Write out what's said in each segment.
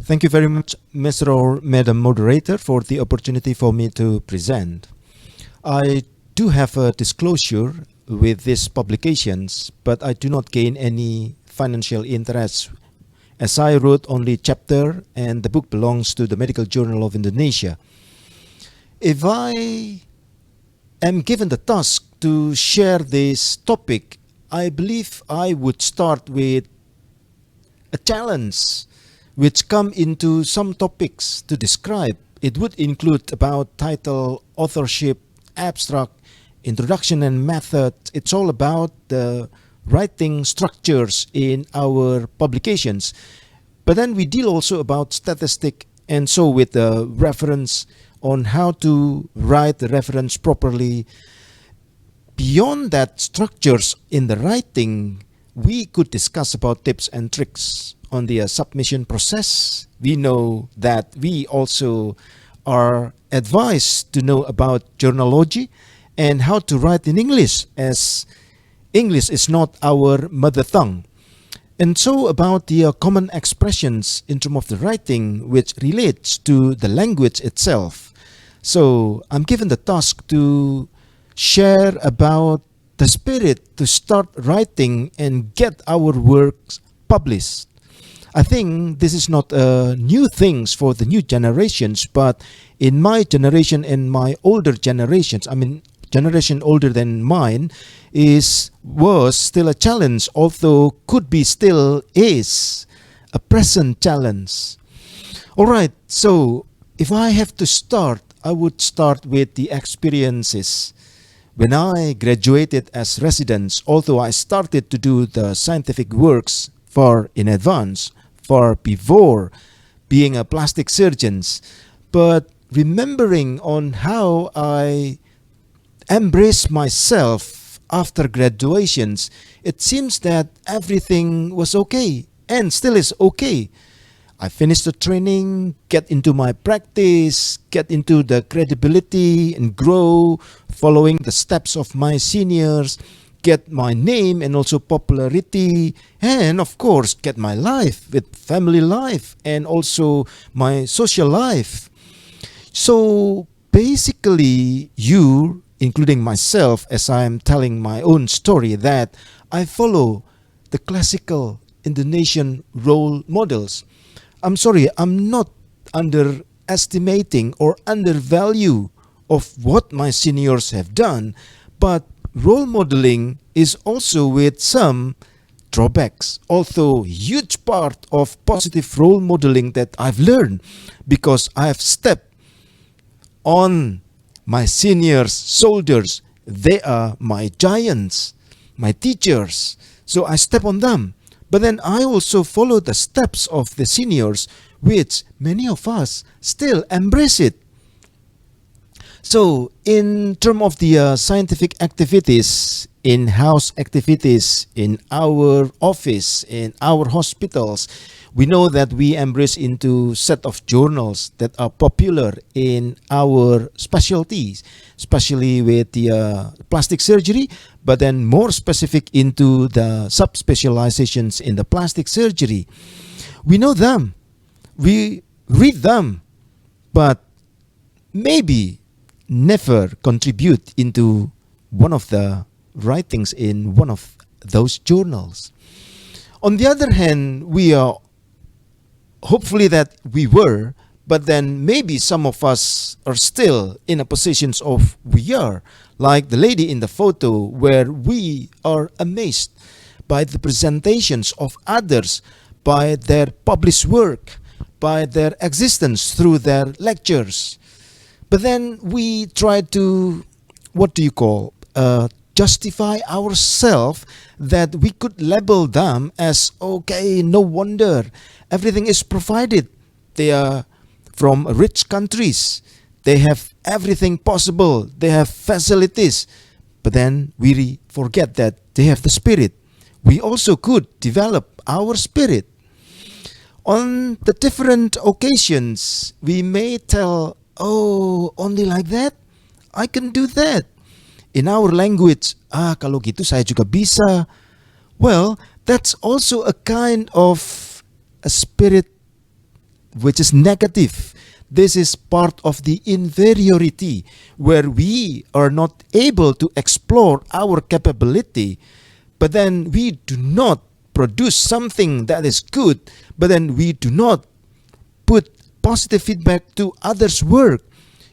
Thank you very much, Mr. or Madam Moderator, for the opportunity for me to present. I do have a disclosure with these publications, but I do not gain any financial interest as I wrote only chapter and the book belongs to the Medical Journal of Indonesia. If I am given the task to share this topic, I believe I would start with a challenge which come into some topics to describe. It would include about title, authorship, abstract, introduction and method. It's all about the writing structures in our publications. But then we deal also about statistic, and so with the reference on how to write the reference properly. Beyond that structures in the writing, we could discuss about tips and tricks on the submission process. We know that we also are advised to know about journalogy and how to write in English, as English is not our mother tongue. And so about the common expressions in terms of the writing which relates to the language itself. So I'm given the task to share about the spirit to start writing and get our works published. I think this is not new things for the new generations, but in my generation and my older generations, generation older than mine, was still a challenge, although could be still is a present challenge. All right, so if I have to start, I would start with the experiences. When I graduated as residents, although I started to do the scientific works far in advance, far before being a plastic surgeon, but remembering on how I embraced myself after graduations, it seems that everything was okay and still is okay. I finished the training, get into my practice, get into the credibility and grow, following the steps of my seniors, get my name and also popularity, and of course get my life with family life and also my social life. So basically you, including myself, as I am telling my own story, that I follow the classical Indonesian role models. I'm sorry, I'm not underestimating or undervalue of what my seniors have done, but role modeling is also with some drawbacks. Although huge part of positive role modeling that I've learned because I have stepped on my seniors' shoulders. They are my giants, my teachers. So I step on them. But then I also follow the steps of the seniors, which many of us still embrace it. So in terms of the scientific activities, in-house activities, in our office, in our hospitals, we know that we embrace into set of journals that are popular in our specialties, especially with the plastic surgery, but then more specific into the subspecializations in the plastic surgery. We know them, we read them, but maybe never contribute into one of the writings in one of those journals. On the other hand, we are hopefully that we were, but then maybe some of us are still in a positions of we are, like the lady in the photo, where we are amazed by the presentations of others, by their published work, by their existence through their lectures. But then we try to, justify ourselves that we could label them as, okay, no wonder, everything is provided. They are from rich countries. They have everything possible. They have facilities. But then we forget that they have the spirit. We also could develop our spirit. On the different occasions, we may tell, oh, only like that? I can do that. In our language, kalau gitu saya juga bisa. Well, that's also a kind of a spirit which is negative. This is part of the inferiority where we are not able to explore our capability, but then we do not produce something that is good, but then we do not put positive feedback to others' work,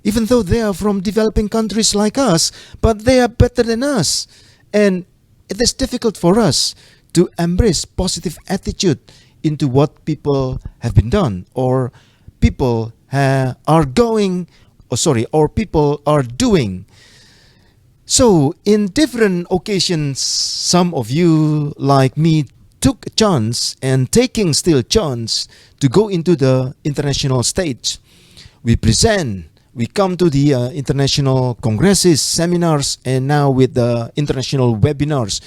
even though they are from developing countries like us, but they are better than us. And it is difficult for us to embrace positive attitude into what people have been done, or people are going, or people are doing. So in different occasions, some of you like me took a chance and taking still chance to go into the international stage. We present, we come to the international congresses, seminars, and now with the international webinars,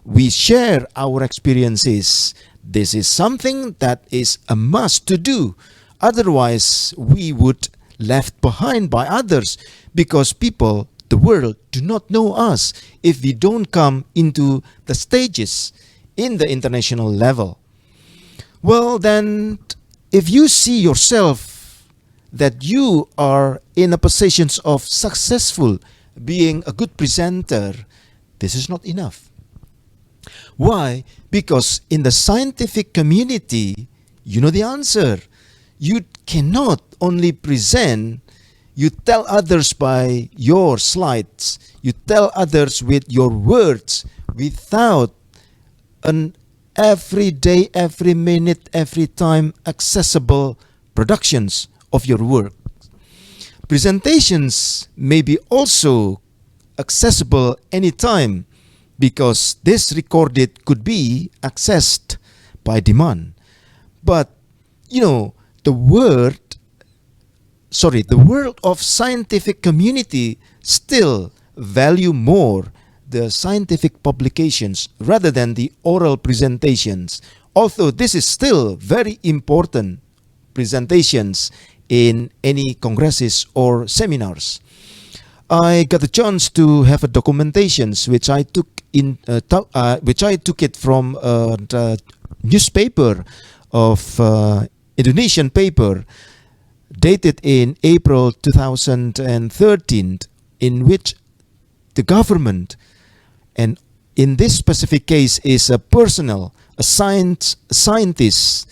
we share our experiences. This is something that is a must to do. Otherwise, we would left behind by others, because people, the world, do not know us if we don't come into the stages in the international level. Well, then, if you see yourself that you are in a position of successful, being a good presenter, this is not enough. Why? Because in the scientific community, you know the answer. You cannot only present, you tell others by your slides, you tell others with your words, without an every day, every minute, every time accessible productions of your work. Presentations may be also accessible anytime, because this recorded could be accessed by demand. But, the world of scientific community still value more the scientific publications rather than the oral presentations. Although this is still very important presentations in any congresses or seminars. I got a chance to have a documentations which I took it from the newspaper of Indonesian paper dated in April 2013, in which the government, and in this specific case is a scientist,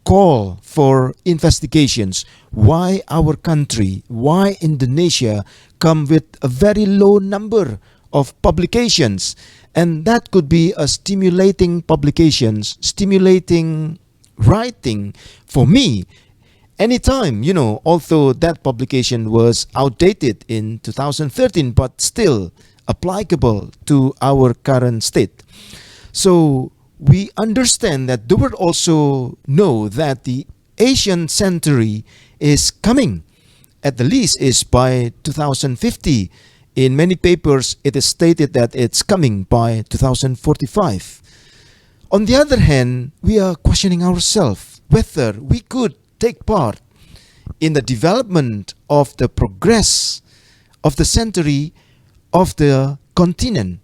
call for investigations. Why our country, why Indonesia come with a very low number of publications? And that could be a stimulating publications, stimulating writing for me anytime, although that publication was outdated in 2013, but still applicable to our current state. So we understand that the world also know that the Asian century is coming, at the least is by 2050. In many papers, it is stated that it's coming by 2045. On the other hand, we are questioning ourselves whether we could take part in the development of the progress of the century of the continent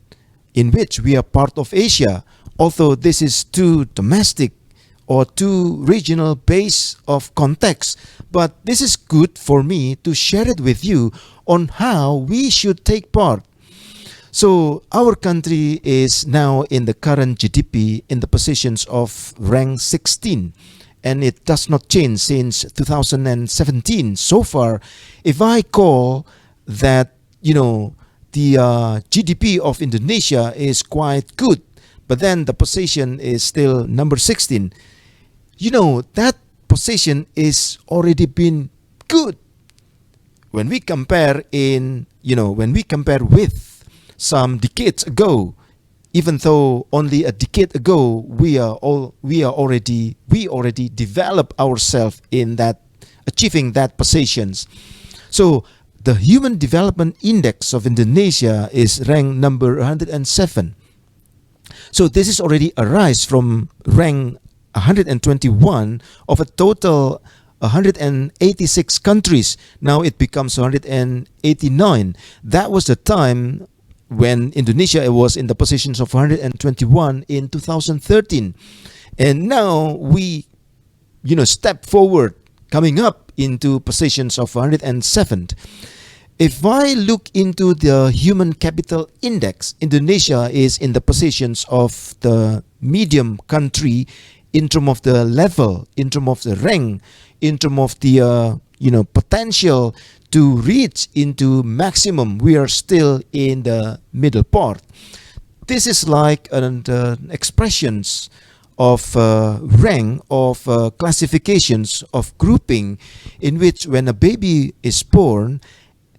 in which we are part of Asia, although this is too domestic or too regional base of context. But this is good for me to share it with you on how we should take part. So our country is now in the current GDP in the positions of rank 16, and it does not change since 2017 so far. If I call that, the GDP of Indonesia is quite good, but then the position is still number 16, that position is already been good when we compare with some decades ago. Even though only a decade ago we already developed ourselves in that, achieving that positions. So the Human Development Index of Indonesia is ranked number 107. So this is already a rise from rank 121 of a total 186 countries. Now it becomes 189. That was the time when Indonesia was in the positions of 121 in 2013. And now we, step forward coming up into positions of 107th. If I look into the human capital index, Indonesia is in the positions of the medium country in terms of the level, in terms of the rank, in terms of the potential to reach into maximum. We are still in the middle part. This is like an expressions of rank, of classifications, of grouping, in which when a baby is born,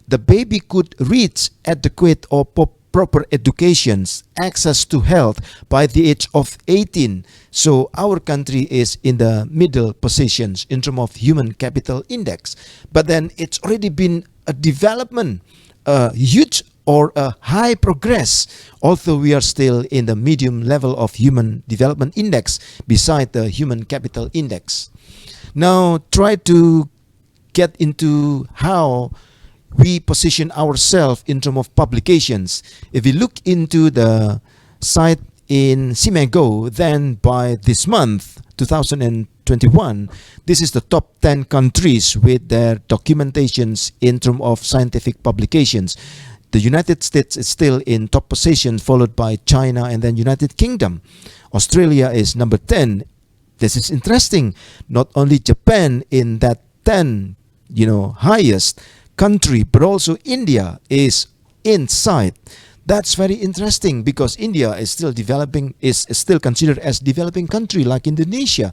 the baby could reach adequate or proper educations, access to health by the age of 18. So our country is in the middle positions in terms of human capital index. But then it's already been a development, a huge or a high progress, although we are still in the medium level of human development index beside the human capital index. Now try to get into how we position ourselves in terms of publications. If we look into the site in Simago, then by this month, 2021, this is the top 10 countries with their documentations in terms of scientific publications. The United States is still in top position, followed by China and then United Kingdom. Australia is number 10. This is interesting. Not only Japan in that 10, highest country, but also India is inside. That's very interesting because India is still developing, is still considered as developing country like Indonesia.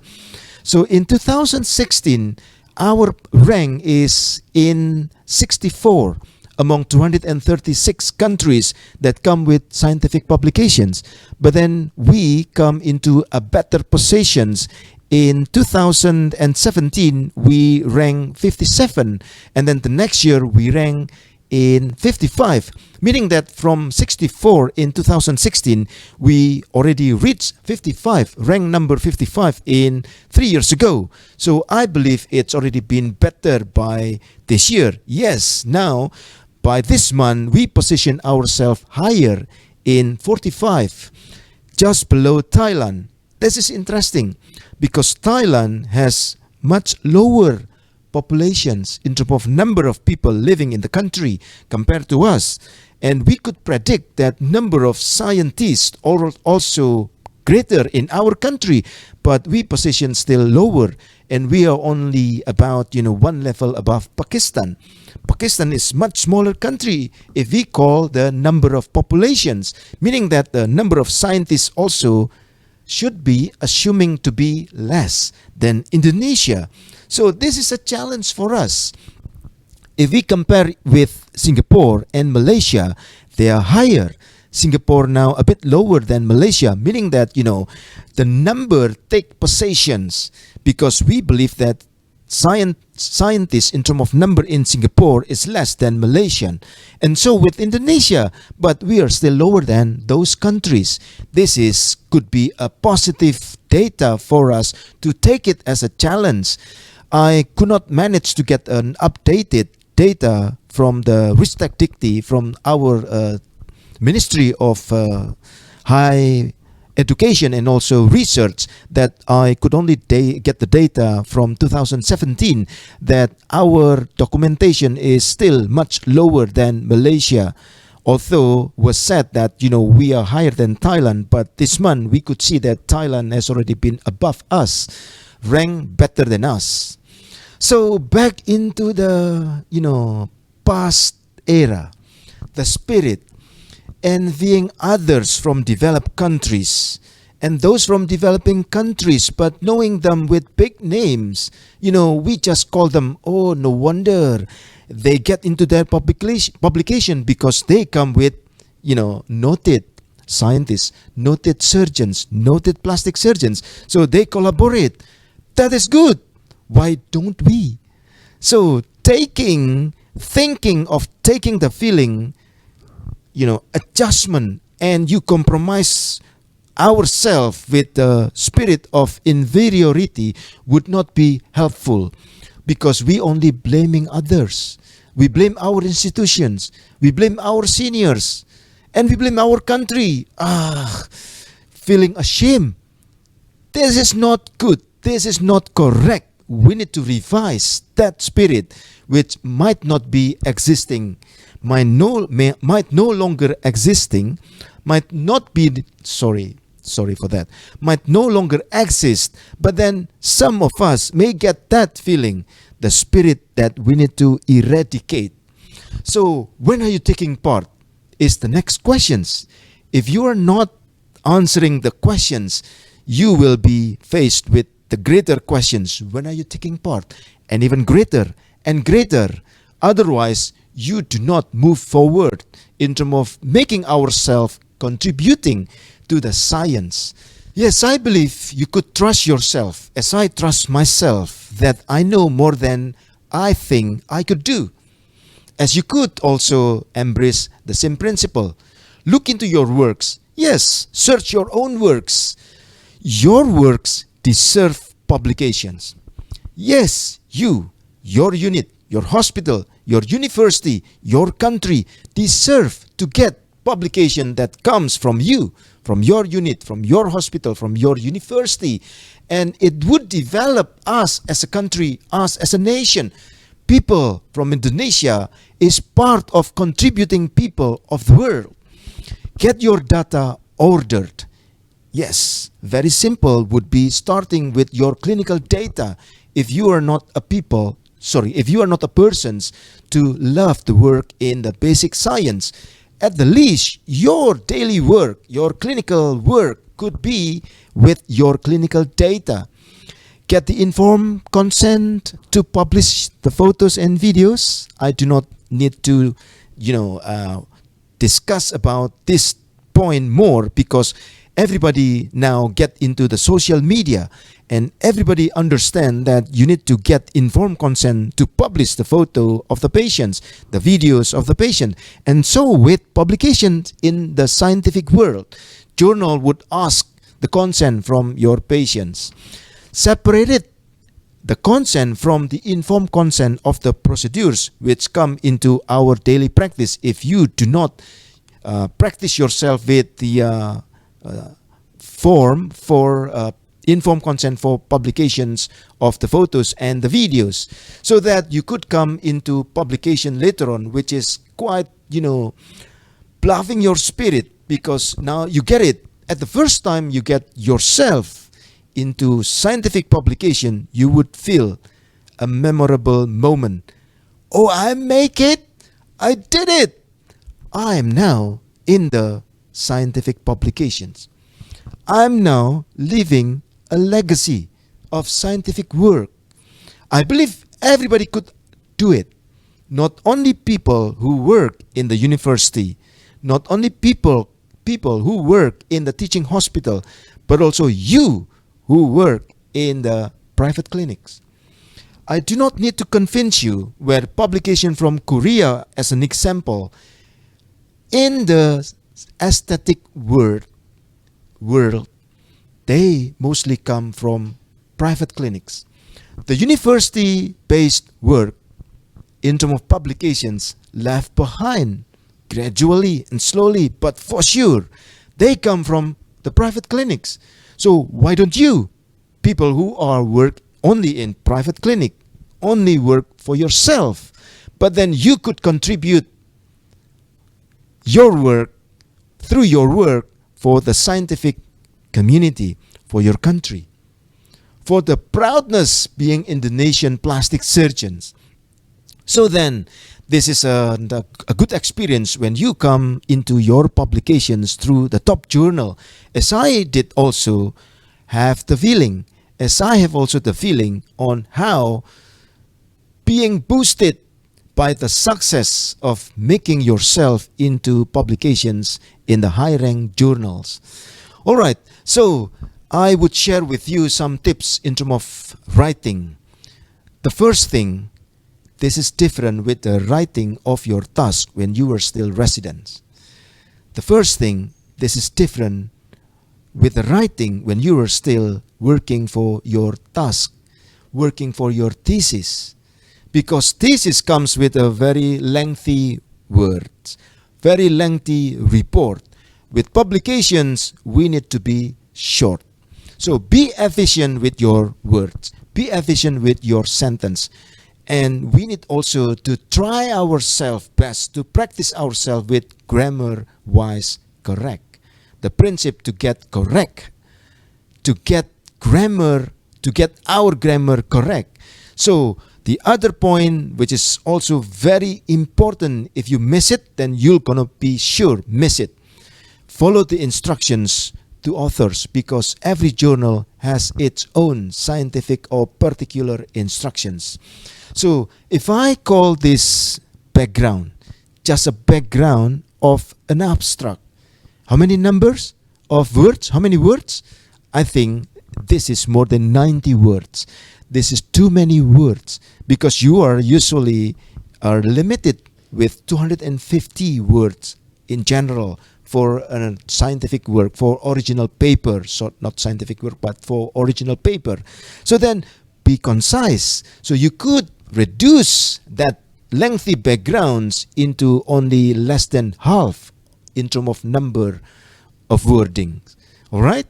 So in 2016, our rank is in 64 among 236 countries that come with scientific publications. But then we come into a better positions. In 2017, we rank 57, and then the next year we rank in 55, meaning that from 64 in 2016, we already reached 55, rank number 55 in 3 years ago. So I believe it's already been better by this year. Yes, now by this month, we position ourselves higher in 45, just below Thailand. This is interesting because Thailand has much lower populations in terms of number of people living in the country compared to us. And we could predict that number of scientists are also greater in our country, but we position still lower, and we are only about one level above Pakistan. Pakistan is much smaller country if we call the number of populations, meaning that the number of scientists also should be assuming to be less than Indonesia. So this is a challenge for us. If we compare with Singapore and Malaysia, they are higher. Singapore now a bit lower than Malaysia, meaning that the number take positions, because we believe that scientists in terms of number in Singapore is less than Malaysian, and so with Indonesia, but we are still lower than those countries. This could be a positive data for us to take it as a challenge. I could not manage to get an updated data from the Ristek from our Ministry of High Education and also Research, that I could only get the data from 2017 that our documentation is still much lower than Malaysia. Although was said that we are higher than Thailand, but this month we could see that Thailand has already been above us, ranked better than us. So back into the past era, the spirit, envying others from developed countries and those from developing countries, but knowing them with big names, we just call them, oh, no wonder they get into their publication because they come with noted scientists, noted surgeons, noted plastic surgeons, so they collaborate. That is good. Why don't we? So thinking of taking the feeling, adjustment, and you compromise ourselves with the spirit of inferiority would not be helpful, because we only blaming others. We blame our institutions, we blame our seniors, and we blame our country. Feeling ashamed. This is not good. This is not correct. we need to revise that spirit which might not be existing, might no longer existing, might not be, sorry for that, might no longer exist, but then some of us may get that feeling, the spirit that we need to eradicate. So when are you taking part is the next questions. If you are not answering the questions, you will be faced with the greater questions. When are you taking part? And even greater and greater. Otherwise, you do not move forward in terms of making ourselves contributing to the science. Yes, I believe you could trust yourself as I trust myself that I know more than I think I could do. As you could also embrace the same principle. Look into your works. Yes, search your own works. Your works deserve publications. Yes, you, your unit, your hospital, your university, your country deserve to get publication that comes from you, from your unit, from your hospital, from your university. And it would develop us as a country, us as a nation. People from Indonesia is part of contributing people of the world. Get your data ordered. Yes, very simple would be starting with your clinical data. If you are not a person to love the work in the basic science, at the least your daily work, your clinical work could be with your clinical data. Get the informed consent to publish the photos and videos. I do not need to, discuss about this point more because everybody now get into the social media and everybody understand that you need to get informed consent to publish the photo of the patients, the videos of the patient. And so with publications in the scientific world, journal would ask the consent from your patients. Separated the consent from the informed consent of the procedures which come into our daily practice. If you do not practice yourself with the form for informed consent for publications of the photos and the videos, so that you could come into publication later on, which is quite, bluffing your spirit, because now you get it. At the first time you get yourself into scientific publication, you would feel a memorable moment. Oh, I make it! I did it! I am now in the scientific publications. I'm now leaving a legacy of scientific work. I believe everybody could do it. Not only people who work in the university, not only people who work in the teaching hospital, but also you who work in the private clinics. I do not need to convince you where publication from Korea as an example. In the aesthetic world, they mostly come from private clinics. The university-based work in terms of publications left behind gradually and slowly, but for sure, they come from the private clinics. So why don't you, people who are work only in private clinic, only work for yourself, but then you could contribute your work through your work for the scientific community, for your country, for the proudness being Indonesian plastic surgeons. So then, this is a good experience when you come into your publications through the top journal, as I did also have the feeling, as I have also the feeling on how being boosted by the success of making yourself into publications in the high-ranked journals. All right, so I would share with you some tips in terms of writing. The first thing, this is different with the writing of your task when you were still residents. The first thing, this is different with the writing when you were still working for your task, working for your thesis. Because thesis comes with a very lengthy words, very lengthy report. With publications, we need to be short. So be efficient with your words. be efficient with your sentence. And we need also to try ourselves best to practice ourselves with grammar-wise correct. The principle to get correct, to get our grammar correct. So the other point, which is also very important, if you miss it, then you're gonna be sure miss it. Follow the instructions to authors, because every journal has its own scientific or particular instructions. So if I call this background just a background of an abstract, how many numbers of words? How many words? I think this is more than 90 words. This is too many words, because you are usually limited with 250 words in general for a scientific work, for original paper. So not scientific work, but for original paper. So then be concise. So you could reduce that lengthy backgrounds into only less than half in terms of number of wording. All right?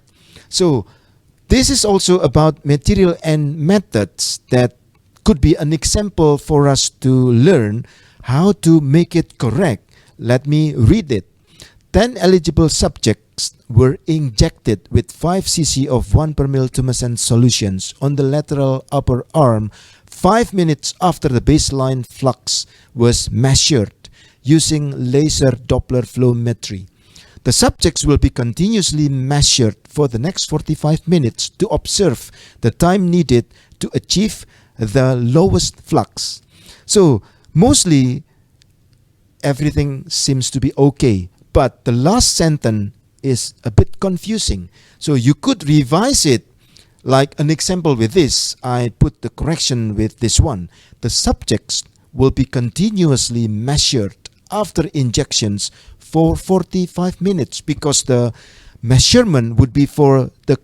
So this is also about material and methods that could be an example for us to learn how to make it correct. Let me read it. 10 eligible subjects were injected with 5 cc of 1 per ml Tumescent solutions on the lateral upper arm 5 minutes after the baseline flux was measured using laser Doppler flowmetry. The subjects will be continuously measured for the next 45 minutes to observe the time needed to achieve the lowest flux. So mostly everything seems to be okay, but the last sentence is a bit confusing. So you could revise it. Like an example with this, I put the correction with this one. The subjects will be continuously measured after injections for 45 minutes, because the measurement would be for the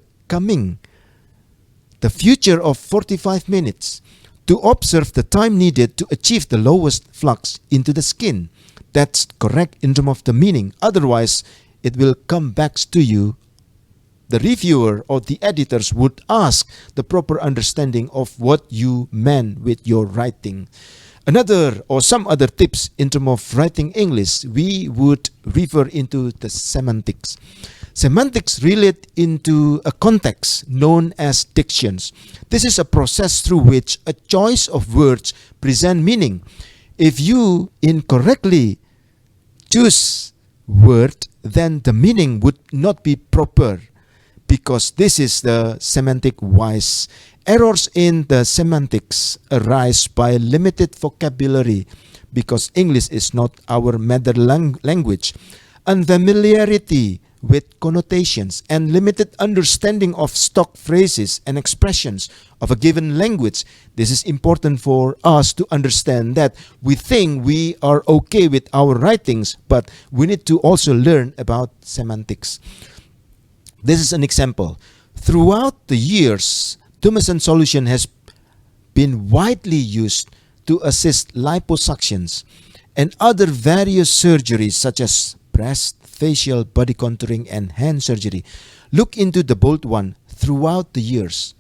future of 45 minutes to observe the time needed to achieve the lowest flux into the skin. That's correct in terms of the meaning. Otherwise, it will come back to you. The reviewer or the editors would ask the proper understanding of what you meant with your writing. Another or some other tips in terms of writing English, we would refer into the semantics. Semantics relate into a context known as dictions. This is a process through which a choice of words present meaning. If you incorrectly choose word, then the meaning would not be proper, because this is the semantic wise. Errors in the semantics arise by limited vocabulary, because English is not our mother language, unfamiliarity with connotations, and limited understanding of stock phrases and expressions of a given language. This is important for us to understand that we think we are okay with our writings, but we need to also learn about semantics. This is an example. Throughout the years, Tumescent Solution has been widely used to assist liposuctions and other various surgeries such as breast, facial, body contouring, and hand surgery. Look into the bold one. Throughout the years,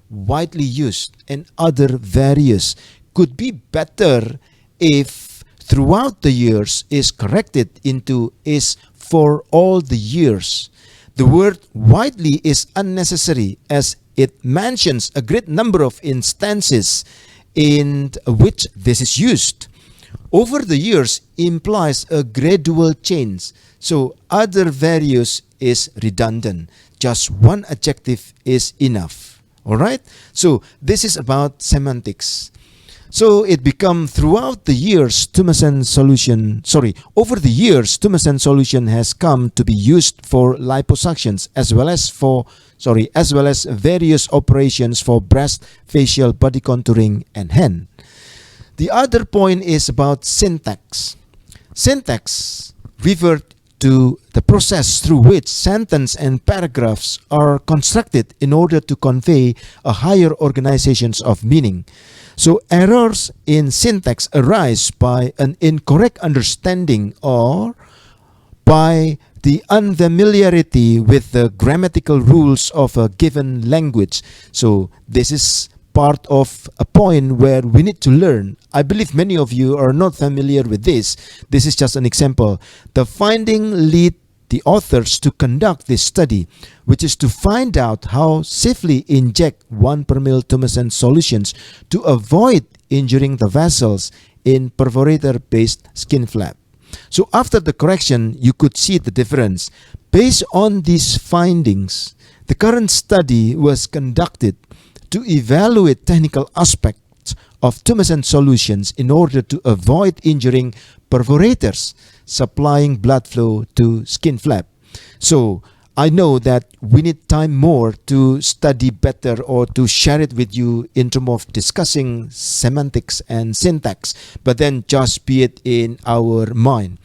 widely used and other various could be better if throughout the years is corrected into is for all the years. The word widely is unnecessary, as it mentions a great number of instances in which this is used. Over the years implies a gradual change, so other various is redundant. Just one adjective is enough. Alright? So this is about semantics. So it become throughout the years Tumescent Solution, over the years Tumescent Solution has come to be used for liposuctions as well as various operations for breast, facial, body contouring, and hand. The other point is about syntax. Syntax refers to the process through which sentence and paragraphs are constructed in order to convey a higher organizations of meaning. So errors in syntax arise by an incorrect understanding or by the unfamiliarity with the grammatical rules of a given language. So this is part of a point where we need to learn. I believe many of you are not familiar with this. This is just an example. The finding lead the authors to conduct this study, which is to find out how safely inject 1 per ml Tumescent solutions to avoid injuring the vessels in perforator-based skin flap. So after the correction, you could see the difference. Based on these findings, the current study was conducted to evaluate technical aspects of Tumescent solutions in order to avoid injuring perforators supplying blood flow to skin flap. So I know that we need time more to study better or to share it with you in terms of discussing semantics and syntax, but then just be it in our mind.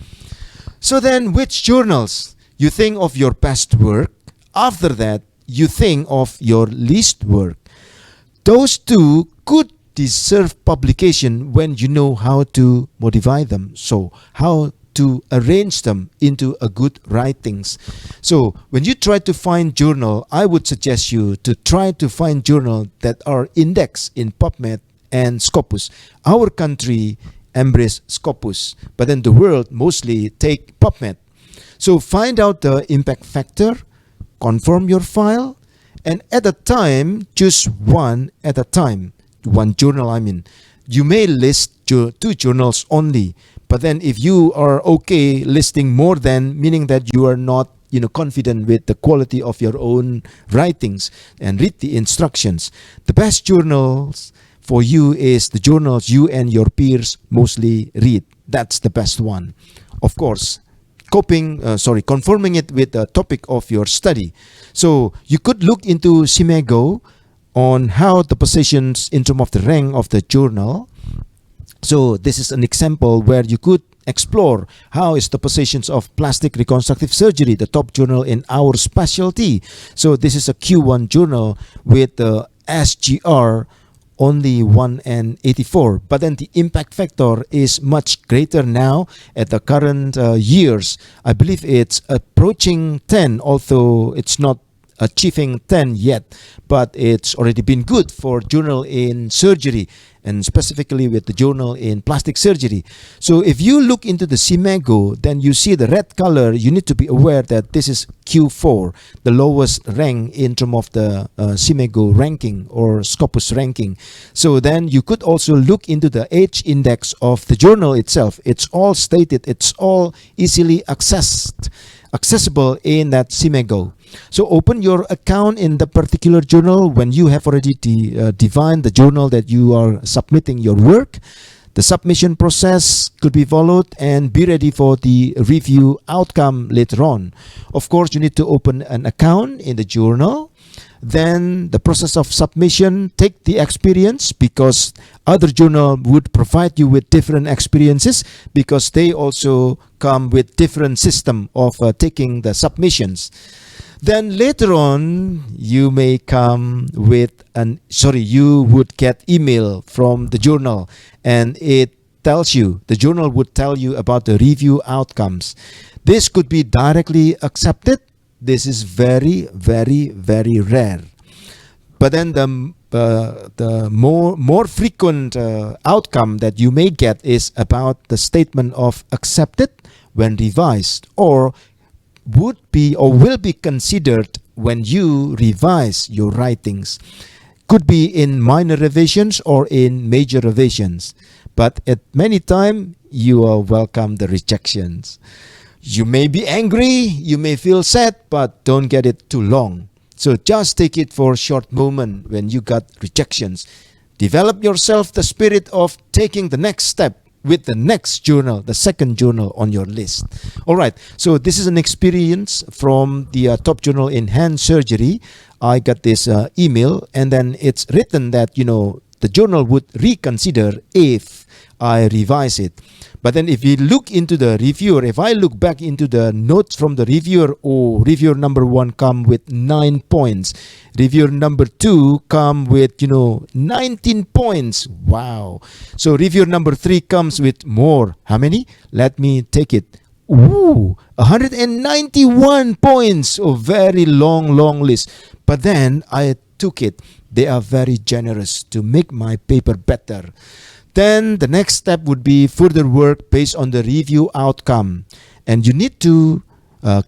So then, which journals? You think of your best work. After that, you think of your least work. Those two could deserve publication when you know how to modify them. So how to arrange them into a good writings. So when you try to find journal, I would suggest you to try to find journal that are indexed in PubMed and Scopus. Our country embrace Scopus, but then the world mostly take PubMed. So find out the impact factor, confirm your file, and at a time, choose one at a time. One journal, I mean. You may list 2 journals only, but then if you are okay listing more than, meaning that you are not confident with the quality of your own writings, and read the instructions. The best journals for you is the journals you and your peers mostly read. That's the best one. Of course, confirming it with the topic of your study. So you could look into Cimego on how the positions in terms of the rank of the journal. So this is an example where you could explore how is the positions of plastic reconstructive surgery, the top journal in our specialty. So this is a Q1 journal with the SGR only 1/84, but then the impact factor is much greater now at the current years. I believe it's approaching 10, although it's not achieving 10 yet, but it's already been good for journal in surgery, and specifically with the journal in plastic surgery. So if you look into the Cimego, then you see the red color. You need to be aware that this is Q4, the lowest rank in terms of the Cimego ranking or Scopus ranking. So then you could also look into the age index of the journal itself. It's all stated, it's all easily accessible in that Cimego. So open your account in the particular journal when you have already defined the journal that you are submitting your work. The submission process could be followed, and be ready for the review outcome later on. Of course, you need to open an account in the journal. Then the process of submission, take the experience, because other journal would provide you with different experiences, because they also come with different system of taking the submissions. Then later on, you may come with you would get email from the journal, and the journal would tell you about the review outcomes. This could be directly accepted. This is very, very, very rare. But then the more frequent outcome that you may get is about the statement of accepted when revised, or would be or will be considered when you revise your writings. Could be in minor revisions or in major revisions, but at many times you are welcome the rejections. You may be angry, you may feel sad, but don't get it too long. So just take it for a short moment when you got rejections. Develop yourself the spirit of taking the next step with the next journal, the second journal on your list. All right, so this is an experience from the top journal in hand surgery. I got this email, and then it's written that, the journal would reconsider if I revise it. But then if you look into the reviewer, if I look back into the notes from the reviewer, reviewer number 1 come with 9 points. Reviewer number 2 come with, 19 points. Wow. So reviewer number 3 comes with more. How many? Let me take it. 191 points. Very long list. But then I took it They are very generous to make my paper better. Then the next step would be further work based on the review outcome. And you need to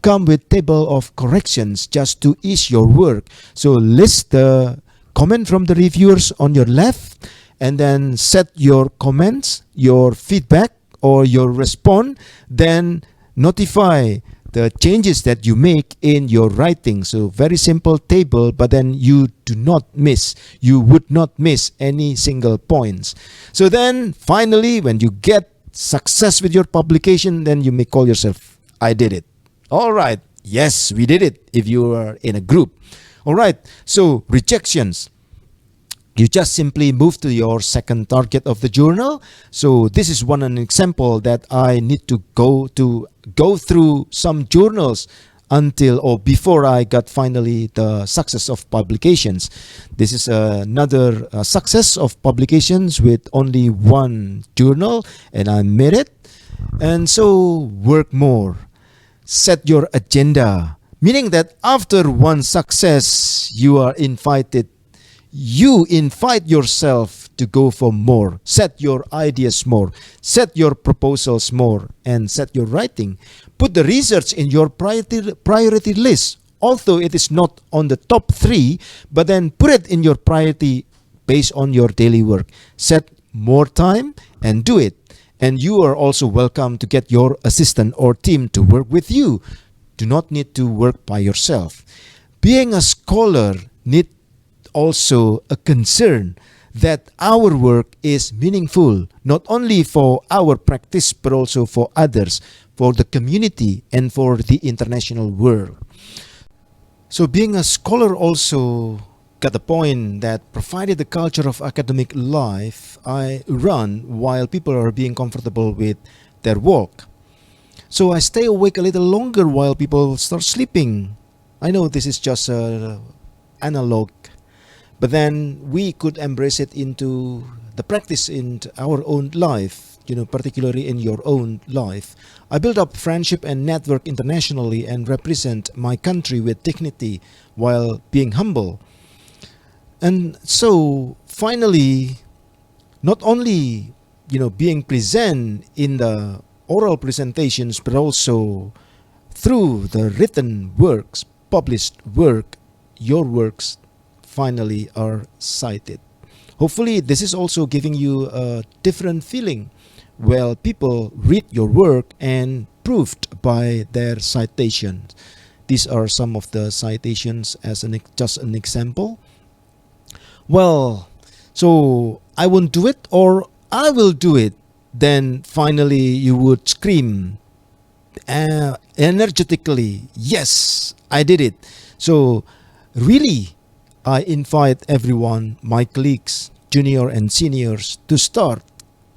come with table of corrections just to ease your work. So list the comment from the reviewers on your left, and then set your comments, your feedback, or your response. Then notify the changes that you make in your writing. So very simple table, but then you would not miss any single points. So then finally, when you get success with your publication, then you may call yourself, I did it. All right. Yes, we did it if you are in a group. All right. So rejections. You just simply move to your second target of the journal. So this is an example that I need to go through some journals until or before I got finally the success of publications. This is another success of publications with only one journal, and I made it. And so work more. Set your agenda, meaning that after one success, you invite yourself to go for more. Set your ideas more. Set your proposals more. And set your writing. Put the research in your priority list. Although it is not on the top 3, but then put it in your priority based on your daily work. Set more time and do it. And you are also welcome to get your assistant or team to work with you. Do not need to work by yourself. Being a scholar needs also a concern that our work is meaningful, not only for our practice, but also for others, for the community, and for the international world. So being a scholar also got the point that provided the culture of academic life I run while people are being comfortable with their work. So I stay awake a little longer while people start sleeping. I know this is just an analog, but then we could embrace it into the practice in our own life, particularly in your own life. I build up friendship and network internationally and represent my country with dignity while being humble. And so finally, not only being present in the oral presentations, but also through the written works, published work, your works finally are cited. Hopefully this is also giving you a different feeling. Well, people read your work and proved by their citations. These are some of the citations as just an example. Well, so I won't do it or I will do it. Then finally you would scream energetically, yes, I did it. So really, I invite everyone, my colleagues, junior and seniors, to start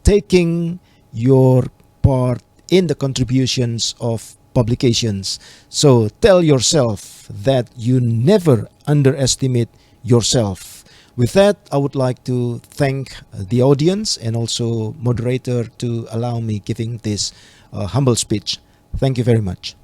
taking your part in the contributions of publications. So tell yourself that you never underestimate yourself. With that, I would like to thank the audience and also moderator to allow me giving this humble speech. Thank you very much.